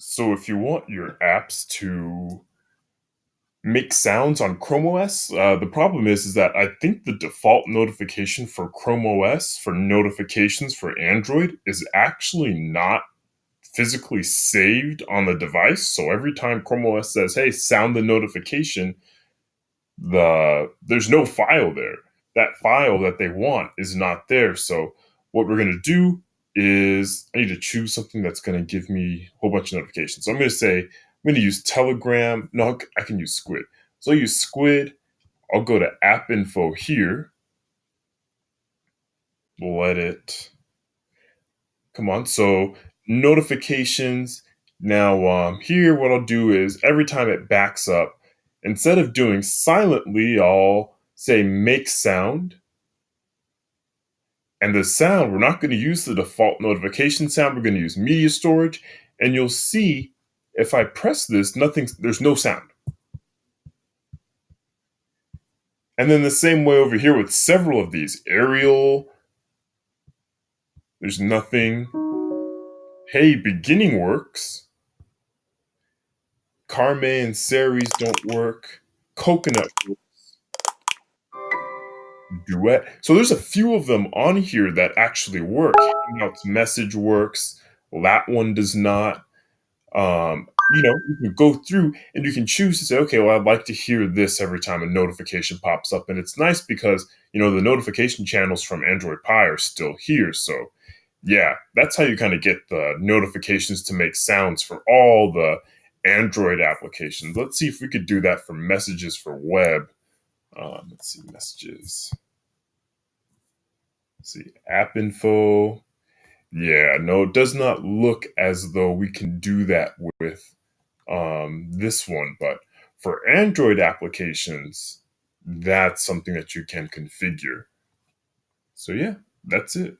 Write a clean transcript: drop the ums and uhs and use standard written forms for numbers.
So if you want your apps to make sounds on Chrome OS, the problem is that I think the default notification for Chrome OS for notifications for Android is actually not physically saved on the device. So every time Chrome OS says, "Hey, sound the notification," there's no file there. That file that they want is not there. So what we're gonna do is I need to choose something that's gonna give me a whole bunch of notifications. So I'm gonna say I'm gonna use Telegram. No, I can use Squid. So I'll use Squid. I'll go to App Info here. Let it come on. So notifications. Now here, what I'll do is every time it backs up, instead of doing silently, I'll say make sound. And the sound, we're not going to use the default notification sound. We're going to use media storage. And you'll see if I press this, there's no sound. And then the same way over here with several of these. Arial, there's nothing. Hey, beginning works. Carme and Ceres don't work. Coconut duet. So there's a few of them on here that actually work. Hangouts message works. That one does not. You can go through and you can choose to say, okay, well, I'd like to hear this every time a notification pops up. And it's nice because, the notification channels from Android Pie are still here. So, yeah, that's how you kind of get the notifications to make sounds for all the Android applications. Let's see if we could do that for messages for web. Let's see, messages. Let's see, app info. Yeah, no, it does not look as though we can do that with this one, but for Android applications, that's something that you can configure. So yeah, that's it.